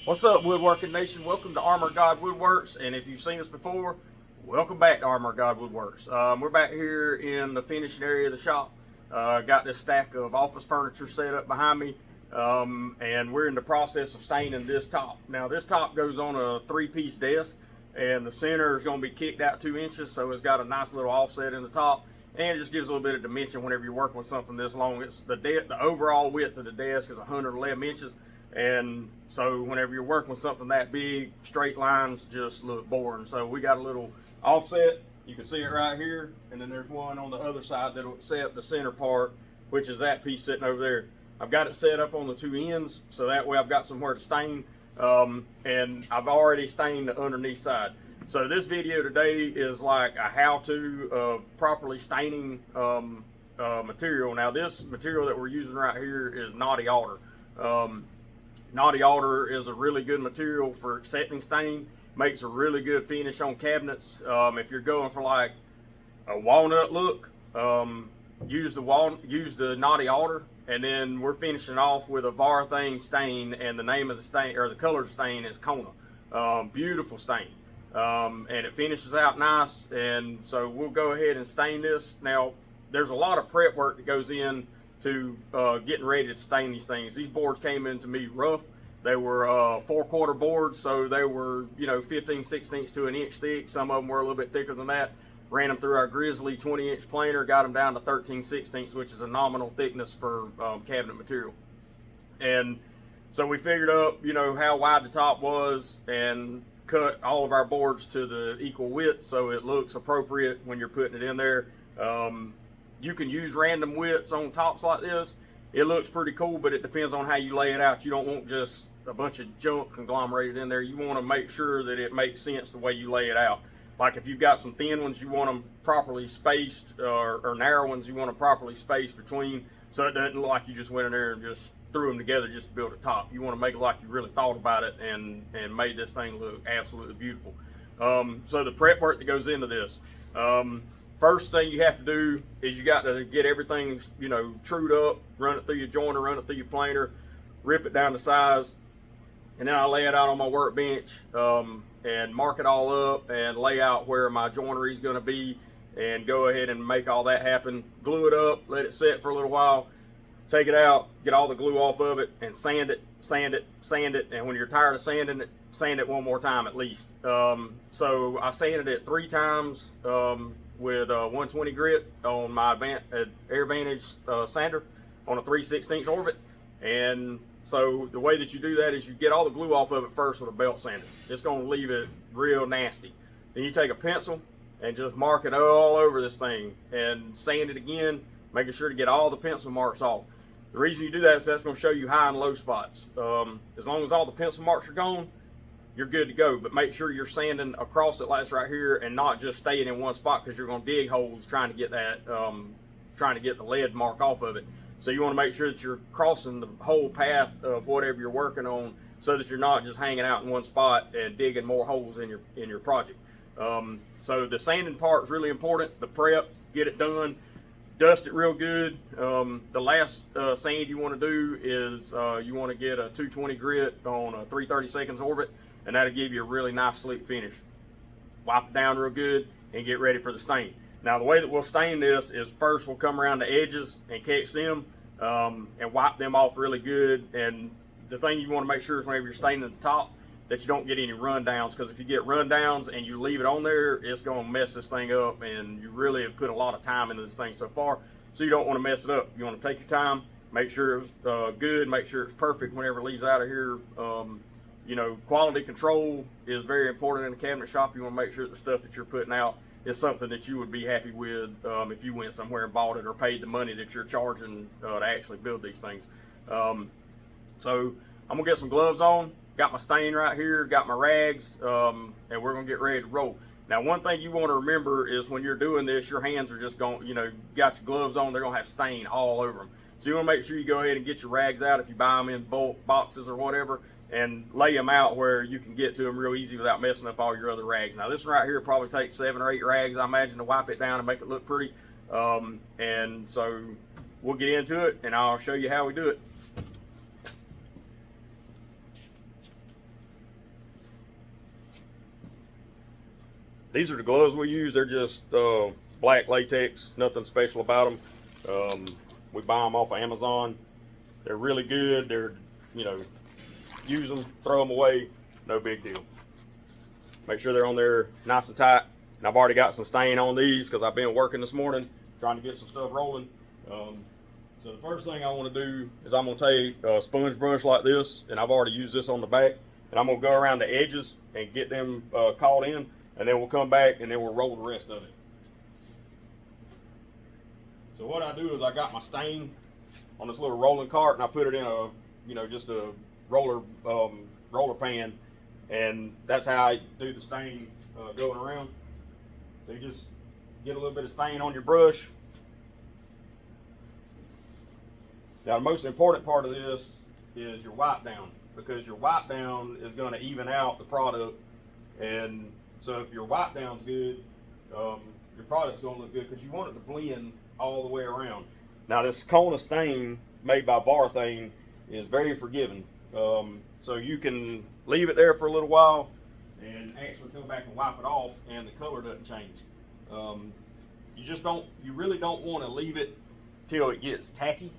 What's up, Woodworking Nation? Welcome to Armor God Woodworks, and if you've seen us before, welcome back to Armor God Woodworks. We're back here in the finishing area of the shop. Got this stack of office furniture set up behind me, and we're in the process of staining this top. Now, this top goes on a three-piece desk, and the center is going to be kicked out 2 inches, so it's got a nice little offset in the top, and it just gives a little bit of dimension whenever you're working with something this long. It's the overall width of the desk is 111 inches. And so whenever you're working with something that big, straight lines just look boring. So we got a little offset. You can see it right here. And then there's one on the other side that'll accept the center part, which is that piece sitting over there. I've got it set up on the 2 ends, so that way I've got somewhere to stain. And I've already stained the underneath side. So this video today is like a how-to of properly staining material. Now this material that we're using right here is Knotty Alder. Knotty Alder is a really good material for accepting stain. Makes a really good finish on cabinets. If you're going for like a walnut look, use the Knotty Alder, and then we're finishing off with a Varathane stain, and the name of the stain, or the color of the stain, is Kona. Beautiful stain, and it finishes out nice. And so we'll go ahead and stain this. Now, there's a lot of prep work that goes in to getting ready to stain these things. These boards came into me rough. They were 4/4 boards, so they were 15/16 to an inch thick. Some of them were a little bit thicker than that. Ran them through our Grizzly 20-inch planer, got them down to 13/16, which is a nominal thickness for cabinet material. And so we figured up how wide the top was and cut all of our boards to the equal width so it looks appropriate when you're putting it in there. You can use random widths on tops like this. It looks pretty cool, but it depends on how you lay it out. You don't want just a bunch of junk conglomerated in there. You want to make sure that it makes sense the way you lay it out. Like if you've got some thin ones, you want them properly spaced, or narrow ones, you want them properly spaced between, so it doesn't look like you just went in there and just threw them together just to build a top. You want to make it like you really thought about it and made this thing look absolutely beautiful. So the prep work that goes into this. First thing you have to do is you got to get everything, trued up, run it through your joiner, run it through your planer, rip it down to size, and then I lay it out on my workbench and mark it all up and lay out where my joinery is going to be and go ahead and make all that happen. Glue it up, let it set for a little while, take it out, get all the glue off of it, and sand it, sand it, sand it, and when you're tired of sanding it, sand it one more time at least. So I sanded it 3 times with 120 grit on my AirVantage sander on a 3/16 orbit. And so the way that you do that is you get all the glue off of it first with a belt sander. It's going to leave it real nasty. Then you take a pencil and just mark it all over this thing and sand it again, making sure to get all the pencil marks off. The reason you do that is that's going to show you high and low spots. As long as all the pencil marks are gone, you're good to go. But make sure you're sanding across it like this right here and not just staying in one spot, because you're going to dig holes trying to get that, trying to get the lead mark off of it. So you want to make sure that you're crossing the whole path of whatever you're working on, so that you're not just hanging out in one spot and digging more holes in your project. So the sanding part is really important. The prep, get it done. Dust it real good. The last sand you want to do is you want to get a 220 grit on a 3/32 orbit, and that'll give you a really nice sleek finish. Wipe it down real good and get ready for the stain. Now the way that we'll stain this is first we'll come around the edges and catch them and wipe them off really good. And the thing you want to make sure is whenever you're staining at the top that you don't get any rundowns, because if you get rundowns and you leave it on there, it's going to mess this thing up, and you really have put a lot of time into this thing so far, so you don't want to mess it up. You want to take your time, make sure it's good, make sure it's perfect whenever it leaves out of here. Quality control is very important in a cabinet shop. You want to make sure that the stuff that you're putting out is something that you would be happy with if you went somewhere and bought it or paid the money that you're charging to actually build these things. So I'm gonna get some gloves on. Got my stain right here, got my rags, and we're gonna get ready to roll. Now, one thing you want to remember is when you're doing this, your hands are just going, got your gloves on, they're gonna have stain all over them. So you want to make sure you go ahead and get your rags out if you buy them in bulk boxes or whatever, and lay them out where you can get to them real easy without messing up all your other rags. Now this one right here probably takes 7 or 8 rags, I imagine, to wipe it down and make it look pretty. And so we'll get into it and I'll show you how we do it. These are the gloves we use. They're just black latex, nothing special about them. We buy them off of Amazon. They're really good. They're, you know, use them, throw them away, no big deal. Make sure they're on there nice and tight. And I've already got some stain on these because I've been working this morning trying to get some stuff rolling. So the first thing I want to do is I'm going to take a sponge brush like this, and I've already used this on the back, and I'm going to go around the edges and get them caught in, and then we'll come back and then we'll roll the rest of it. So what I do is I got my stain on this little rolling cart, and I put it in a, you know, just a roller pan, and that's how I do the stain going around. So you just get a little bit of stain on your brush. Now the most important part of this is your wipe down, because your wipe down is going to even out the product. And so if your wipe down's good, your product's going to look good, because you want it to blend all the way around. Now this Kona stain made by Varthane is very forgiving. So you can leave it there for a little while and actually come back and wipe it off, and the color doesn't change. You really don't want to leave it till it gets tacky,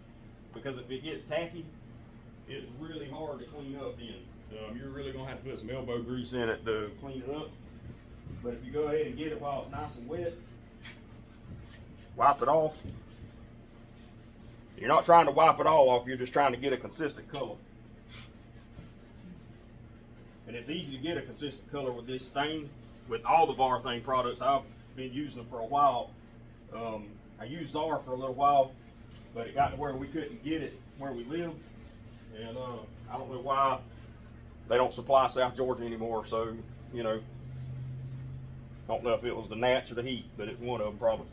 because if it gets tacky, it's really hard to clean up then. You're really going to have to put some elbow grease in it to clean it up. But if you go ahead and get it while it's nice and wet, wipe it off. You're not trying to wipe it all off, you're just trying to get a consistent color. And it's easy to get a consistent color with this stain. With all the Varthane products, I've been using them for a while. I used Czar for a little while, but it got to where we couldn't get it where we live. And I don't know why they don't supply South Georgia anymore. So, you know, I don't know if it was the gnats or the heat, but it's one of them probably.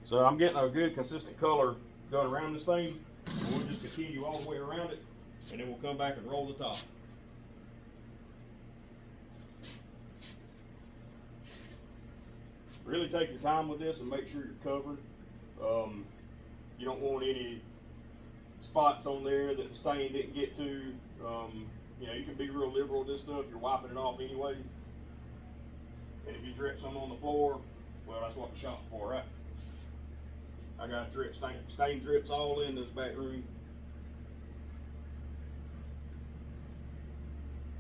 So I'm getting a good consistent color going around this thing. We'll just continue all the way around it, and then we'll come back and roll the top. Really take your time with this and make sure you're covered. You don't want any spots on there that the stain didn't get to. You know, you can be real liberal with this stuff. You're wiping it off anyways. And if you drip some on the floor, well, that's what the shop's for, right? I got drip stain drips all in this back room.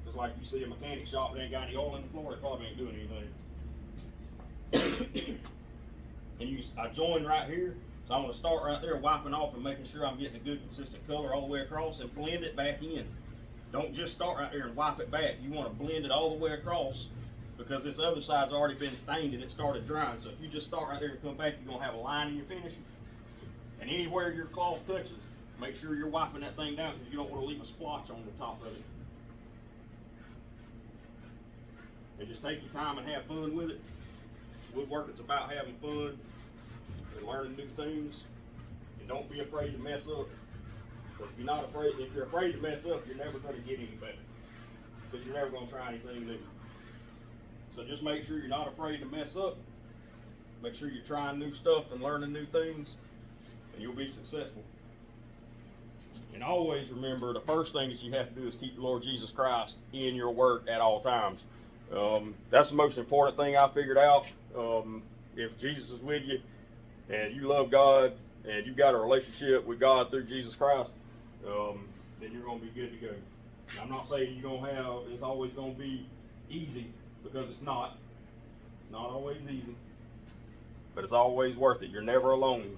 Just like you see a mechanic shop that ain't got any oil in the floor, it probably ain't doing anything. And I join right here, so I'm going to start right there wiping off and making sure I'm getting a good consistent color all the way across, and blend it back in. Don't just start right there and wipe it back. You want to blend it all the way across, because this other side's already been stained and it started drying. So if you just start right there and come back, you're going to have a line in your finish. And anywhere your cloth touches, make sure you're wiping that thing down, because you don't want to leave a splotch on the top of it. And just take your time and have fun with it. Woodworking's about having fun and learning new things. And don't be afraid to mess up. Because if you're afraid to mess up, you're never going to get any better. Because you're never going to try anything new. So just make sure you're not afraid to mess up. Make sure you're trying new stuff and learning new things, and you'll be successful. And always remember, the first thing that you have to do is keep the Lord Jesus Christ in your work at all times. That's the most important thing I figured out. If Jesus is with you and you love God and you've got a relationship with God through Jesus Christ, then you're going to be good to go. And I'm not saying it's always going to be easy, because it's not. It's not always easy, but it's always worth it. You're never alone.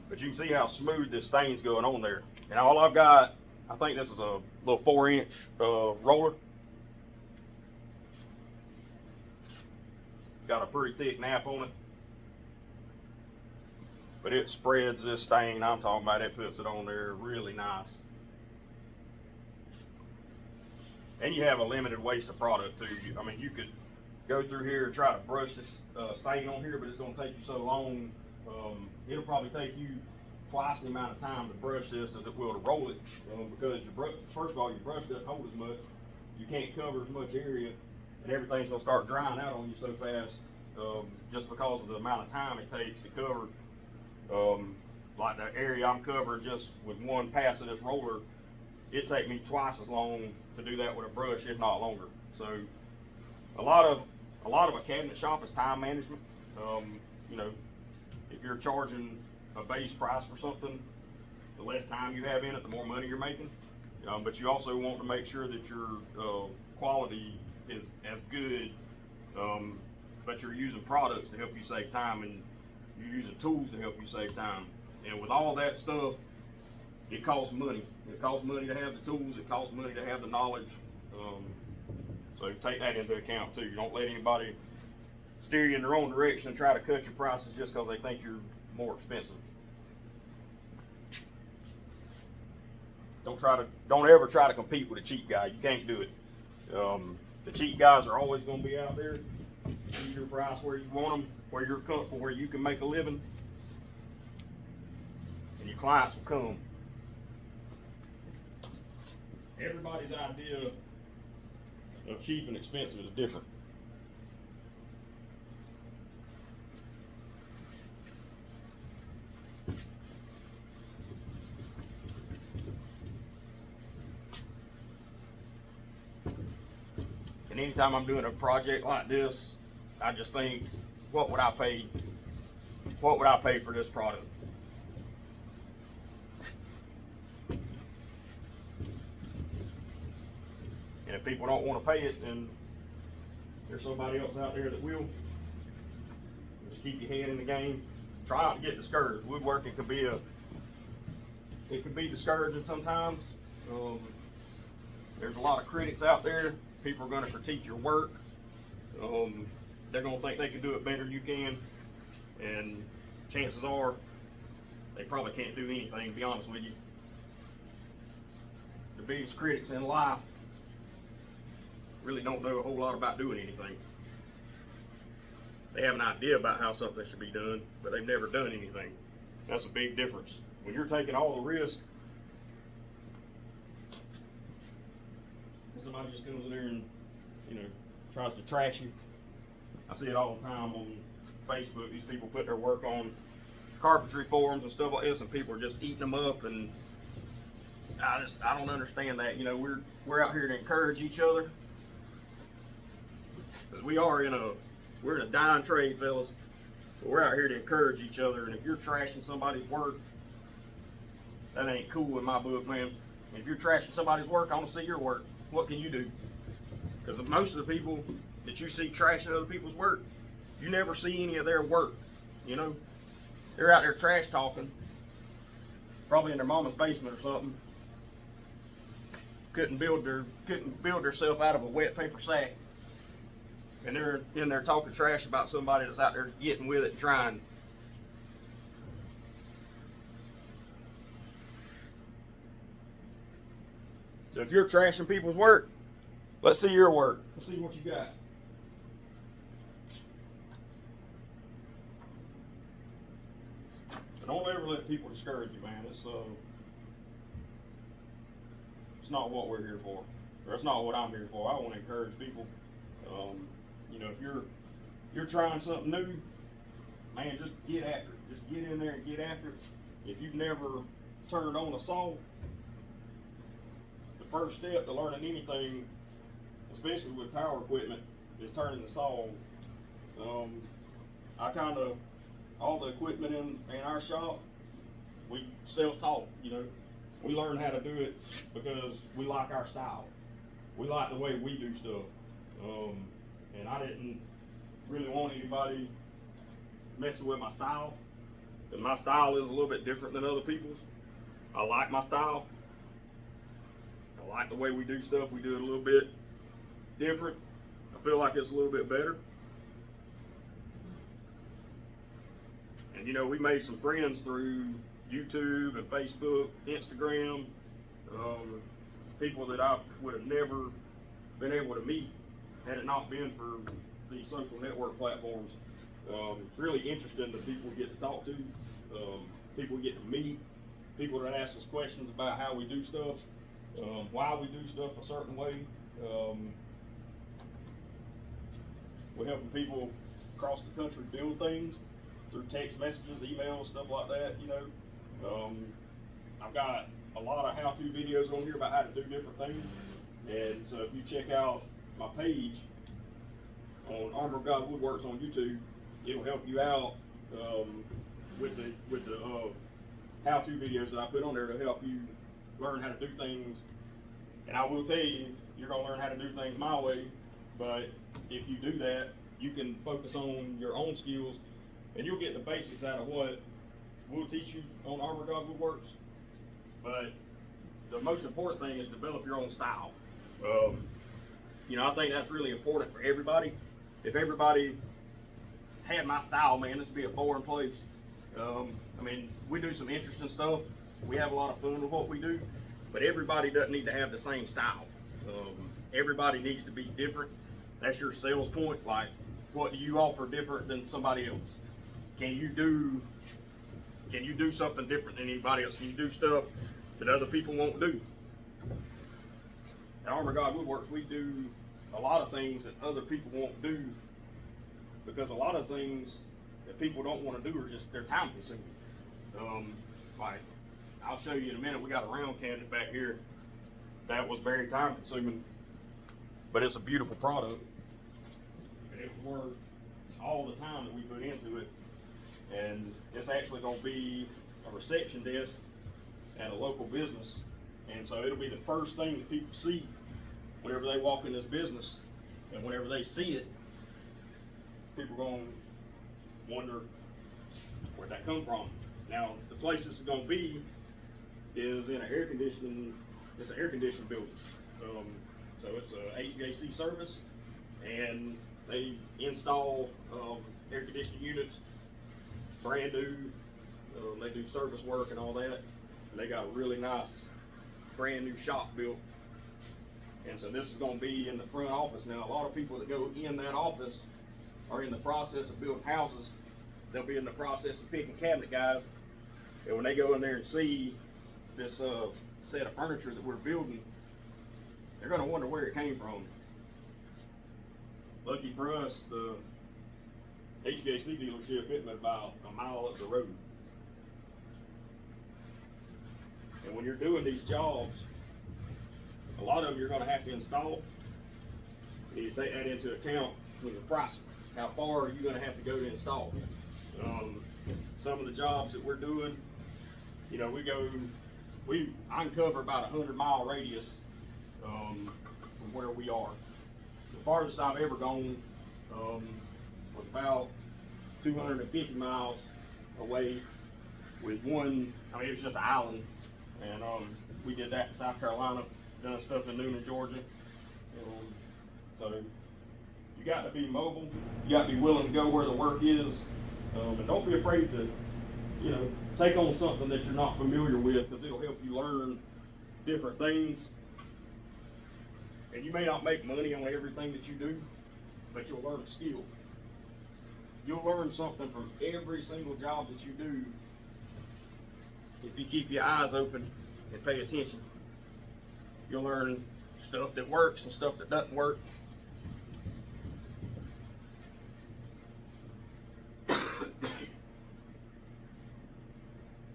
But you can see how smooth this stain's going on there. And all I've got, I think this is a little 4-inch roller. It's got a pretty thick nap on it. But it spreads this stain I'm talking about. It puts it on there really nice. And you have a limited waste of product too. I mean, you could go through here and try to brush this stain on here, but it's going to take you so long. It'll probably take you twice the amount of time to brush this as it will to roll it, because first of all, your brush doesn't hold as much. You can't cover as much area, and everything's going to start drying out on you so fast, just because of the amount of time it takes to cover. Like the area I'm covering just with one pass of this roller, it'd take me twice as long to do that with a brush, if not longer. So a lot of a cabinet shop is time management. You know, if you're charging a base price for something, the less time you have in it, the more money you're making. But you also want to make sure that your quality is as good, but you're using products to help you save time, and you're using tools to help you save time. And with all that stuff, it costs money. It costs money to have the tools. It costs money to have the knowledge. So take that into account too. You don't let anybody steer you in the wrong direction and try to cut your prices just because they think you're more expensive. Don't ever try to compete with a cheap guy. You can't do it. The cheap guys are always going to be out there. Keep your price where you want them, where you're comfortable, where you can make a living, and your clients will come. Everybody's idea of cheap and expensive is different. And anytime I'm doing a project like this, I just think, what would I pay for this product? And if people don't want to pay it, then there's somebody else out there that will. Just keep your head in the game. Try not to get discouraged. Woodworking can be discouraging sometimes. There's a lot of critics out there. People are going to critique your work. They're going to think they can do it better than you can, and chances are they probably can't do anything, to be honest with you. The biggest critics in life really don't know a whole lot about doing anything. They have an idea about how something should be done, but they've never done anything. That's a big difference. When you're taking all the risk, somebody just comes in there and, tries to trash you. I see it all the time on Facebook. These people put their work on carpentry forums and stuff like this, and people are just eating them up, and I don't understand that. We're out here to encourage each other, because we're in a dying trade, fellas. But we're out here to encourage each other, and if you're trashing somebody's work, that ain't cool in my book, man. And if you're trashing somebody's work, I want to see your work. What can you do? Because most of the people that you see trashing other people's work, you never see any of their work. They're out there trash talking, probably in their mama's basement or something. Couldn't build themselves out of a wet paper sack, and they're in there talking trash about somebody that's out there getting with it and trying. So if you're trashing people's work, let's see your work. Let's see what you got. But don't ever let people discourage you, man. It's not what we're here for. Or it's not what I'm here for. I want to encourage people. If you're trying something new, man, just get after it. Just get in there and get after it. If you've never turned on a saw, the first step to learning anything, especially with power equipment, is turning the saw on. All the equipment in our shop, we self-taught. We learn how to do it because we like our style. We like the way we do stuff. And I didn't really want anybody messing with my style, because my style is a little bit different than other people's. I like my style. I like the way we do stuff. We do it a little bit different. I feel like it's a little bit better. And we made some friends through YouTube and Facebook, Instagram, people that I would have never been able to meet had it not been for these social network platforms. It's really interesting the people we get to talk to, people we get to meet, people that ask us questions about how we do stuff, why we do stuff a certain way. We're helping people across the country build things through text messages, emails, stuff like that. I've got a lot of how-to videos on here about how to do different things. And so if you check out my page on Armor of God Woodworks on YouTube, it'll help you out with the how-to videos that I put on there to help you learn how to do things. And I will tell you, you're gonna learn how to do things my way, but if you do that, you can focus on your own skills and you'll get the basics out of what we'll teach you on Armor of God Woodworks. But the most important thing is develop your own style. You know, I think that's really important for everybody. If everybody had my style, man, this would be a boring place. I mean, we do some interesting stuff. We have a lot of fun with what we do, but everybody doesn't need to have the same style. Everybody needs to be different. That's your sales point. Like, what do you offer different than somebody else? Can you do something different than anybody else? Can you do stuff that other people won't do? At Armor of God Woodworks, we do a lot of things that other people won't do, because a lot of things that people don't want to do are just, they're time consuming. Like, I'll show you in a minute, we got a round cabinet back here that was very time consuming, but it's a beautiful product. And it was worth all the time that we put into it. And it's actually going to be a reception desk at a local business. And so it'll be the first thing that people see whenever they walk in this business. And whenever they see it, people are going to wonder where'd that come from. Now, the place this is going to be is in an air conditioning building. So it's a HVAC service, and they install air conditioning units, brand new. They do service work and all that. And they got a really nice brand new shop built. And so this is going to be in the front office. Now, a lot of people that go in that office are in the process of building houses. They'll be in the process of picking cabinet guys. And when they go in there and see this set of furniture that we're building, they're going to wonder where it came from. Lucky for us, the HVAC dealership isn't about a mile up the road. And when you're doing these jobs, a lot of them you're going to have to install. You need to take that into account when you're pricing. How far are you going to have to go to install? Some of the jobs that we're doing, you know, I can cover about a 100-mile radius from where we are. The farthest I've ever gone was about 250 miles away with one. I mean, it was just an island, and we did that in South Carolina, done stuff in Newnan, Georgia. So you got to be mobile. You got to be willing to go where the work is, and don't be afraid to, you know, take on something that you're not familiar with, because it'll help you learn different things. And you may not make money on everything that you do, but you'll learn a skill. You'll learn something from every single job that you do if you keep your eyes open and pay attention. You'll learn stuff that works and stuff that doesn't work.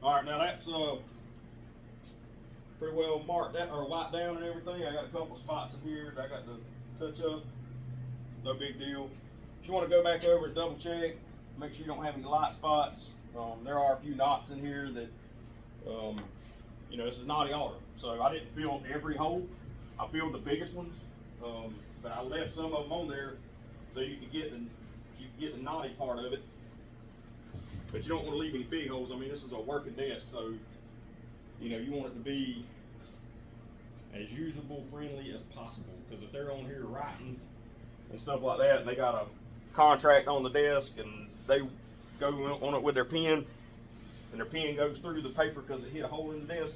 All right, now that's pretty well marked that or locked down and everything. I got a couple spots in here that I got to touch up. No big deal. If you want to go back over and double check, make sure you don't have any light spots. There are a few knots in here that, you know, this is knotty auto. So I didn't fill every hole. I filled the biggest ones, but I left some of them on there so you can get the knotty part of it. But you don't want to leave any big holes. I mean, this is a working desk, so you know you want it to be as usable friendly as possible. Because if they're on here writing and stuff like that, and they got a contract on the desk, and they go on it with their pen, and their pen goes through the paper because it hit a hole in the desk,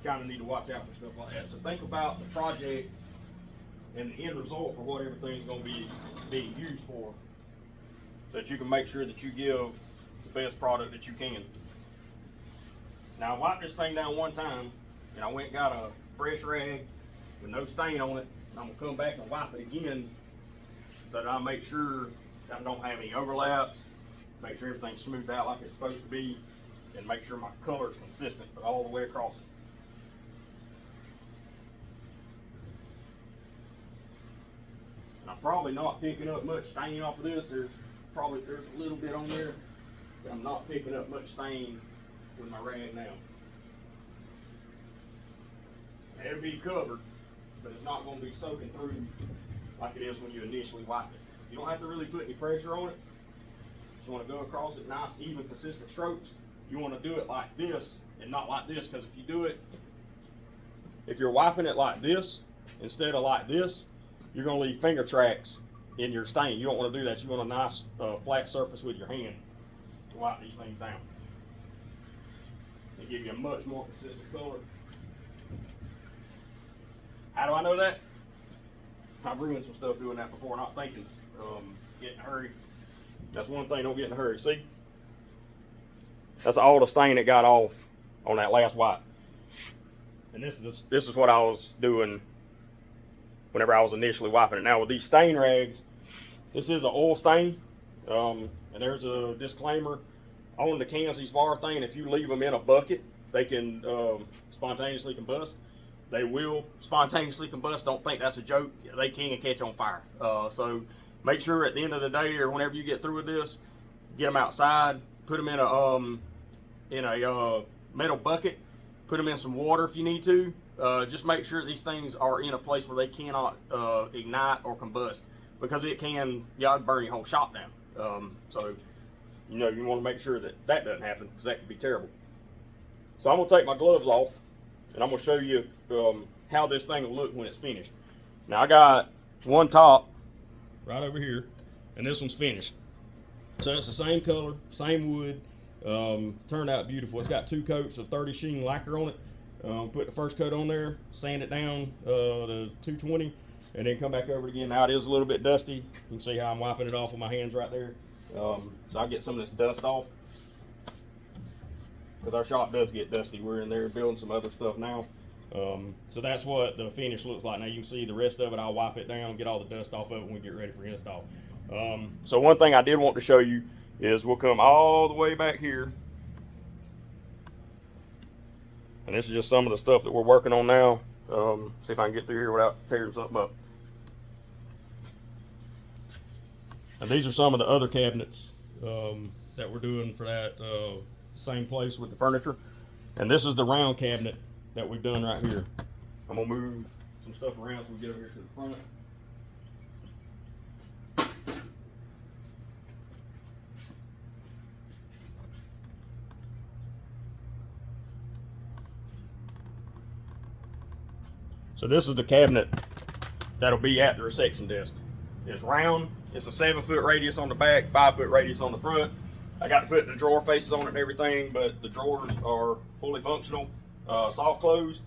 you kind of need to watch out for stuff like that. So think about the project and the end result for what everything's going to be being used for, so that you can make sure that you give the best product that you can. Now, I wiped this thing down one time, and I went and got a fresh rag with no stain on it, and I'm going to come back and wipe it again so that I make sure that I don't have any overlaps, make sure everything's smoothed out like it's supposed to be. and make sure my color is consistent all the way across it. And I'm probably not picking up much stain off of this. There's a little bit on there, but I'm not picking up much stain with my rag now. It'll be covered, but it's not going to be soaking through like it is when you initially wipe it. You don't have to really put any pressure on it. You want to go across it nice, even, consistent strokes. You want to do it like this and not like this, because if you do it, if you're wiping it like this instead of like this, you're going to leave finger tracks in your stain. You don't want to do that. You want a nice flat surface with your hand to wipe these things down. They give you a much more consistent color. How do I know that? I've ruined some stuff doing that before, not thinking. Get in a hurry. That's one thing, don't get in a hurry. See? That's all the stain that got off on that last wipe. And this is what I was doing whenever I was initially wiping it. Now with these stain rags, this is an oil stain. And there's a disclaimer on the Kansas Varthane. If you leave them in a bucket, they can spontaneously combust. They will spontaneously combust. Don't think that's a joke. They can catch on fire. So make sure at the end of the day, or whenever you get through with this, get them outside, put them in a metal bucket, put them in some water if you need to. Just make sure these things are in a place where they cannot ignite or combust, because it can burn your whole shop down. So you want to make sure that doesn't happen, because that could be terrible. So I'm going to take my gloves off, and I'm going to show you how this thing will look when it's finished. Now I got one top right over here, and this one's finished. So it's the same color, same wood. Turned out beautiful. It's got 2 coats of 30 sheen lacquer on it. Put the first coat on there, sand it down to 220, and then come back over it again. Now it is a little bit dusty. You can see how I'm wiping it off with my hands right there. So I'll get some of this dust off, because our shop does get dusty. We're in there building some other stuff now. So that's what the finish looks like. Now you can see the rest of it. I'll wipe it down, get all the dust off of it when we get ready for install. So one thing I did want to show you is we'll come all the way back here. And this is just some of the stuff that we're working on now. See if I can get through here without tearing something up. And these are some of the other cabinets that we're doing for that same place with the furniture. And this is the round cabinet that we've done right here. I'm gonna move some stuff around so we get over here to the front. So this is the cabinet that'll be at the reception desk. It's round. It's a 7-foot radius on the back, 5-foot radius on the front. I got to put the drawer faces on it and everything, but the drawers are fully functional, soft close.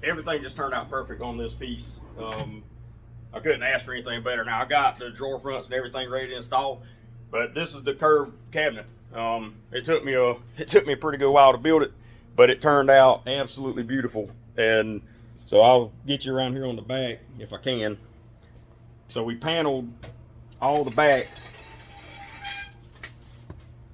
Everything just turned out perfect on this piece. I couldn't ask for anything better. Now I got the drawer fronts and everything ready to install, but this is the curved cabinet. It took me a pretty good while to build it, but it turned out absolutely beautiful. And so I'll get you around here on the back if I can. So we paneled all the back,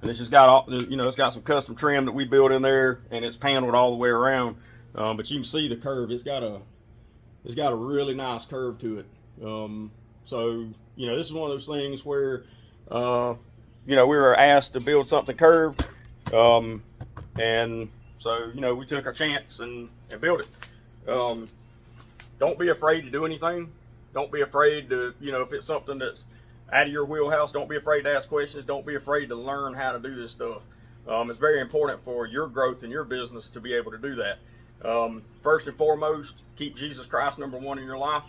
and it's just got all, it's got some custom trim that we built in there, and it's paneled all the way around. But you can see the curve. It's got a really nice curve to it. So this is one of those things where we were asked to build something curved, and so we took our chance and built it. Don't be afraid to do anything. Don't be afraid to, if it's something that's out of your wheelhouse, don't be afraid to ask questions. Don't be afraid to learn how to do this stuff. It's very important for your growth in your business to be able to do that. First and foremost, keep Jesus Christ number one in your life.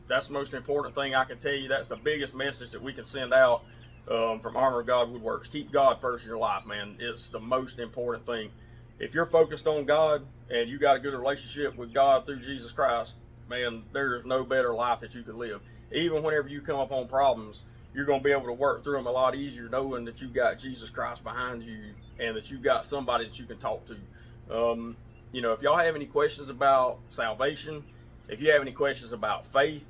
That's the most important thing I can tell you. That's the biggest message that we can send out from Armor of God Woodworks. Keep God first in your life, man. It's the most important thing. If you're focused on God and you got a good relationship with God through Jesus Christ, man, there is no better life that you could live. Even whenever you come upon problems, you're going to be able to work through them a lot easier knowing that you got Jesus Christ behind you and that you got somebody that you can talk to. If y'all have any questions about salvation, if you have any questions about faith,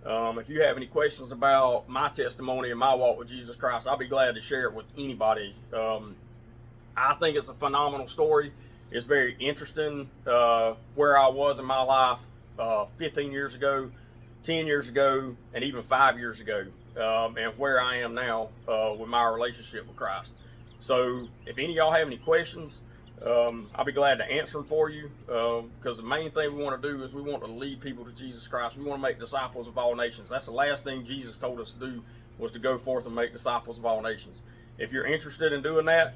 if you have any questions about my testimony and my walk with Jesus Christ, I'll be glad to share it with anybody. I think it's a phenomenal story. It's very interesting where I was in my life 15 years ago, 10 years ago, and even 5 years ago, and where I am now with my relationship with Christ. So if any of y'all have any questions, I'll be glad to answer them for you, because the main thing we want to do is we want to lead people to Jesus Christ. We want to make disciples of all nations. That's the last thing Jesus told us to do, was to go forth and make disciples of all nations. If you're interested in doing that,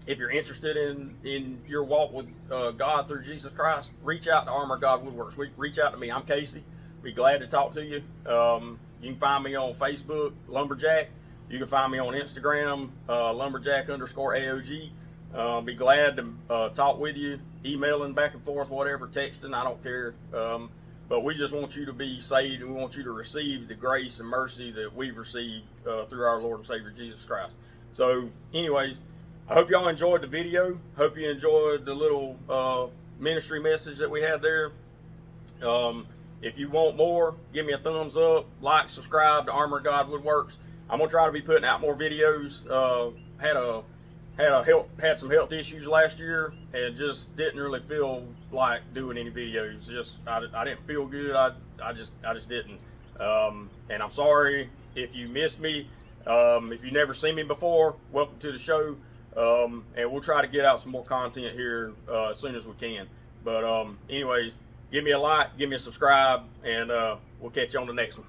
if you're interested in your walk with God through Jesus Christ, reach out to Armor God Woodworks. Reach out to me. I'm Casey. Be glad to talk to you. You can find me on Facebook, Lumberjack. You can find me on Instagram, Lumberjack_AOG. Be glad to talk with you, emailing back and forth, whatever, texting, I don't care. But we just want you to be saved, and we want you to receive the grace and mercy that we've received through our Lord and Savior Jesus Christ. So anyways, I hope y'all enjoyed the video. Hope you enjoyed the little ministry message that we had there. If you want more, give me a thumbs up, like, subscribe to Armor God Woodworks. I'm gonna try to be putting out more videos. Had some health issues last year and just didn't really feel like doing any videos. I didn't feel good. I just didn't. And I'm sorry if you missed me. If you've never seen me before, welcome to the show. And we'll try to get out some more content here as soon as we can. But anyways, give me a like, give me a subscribe, and we'll catch you on the next one.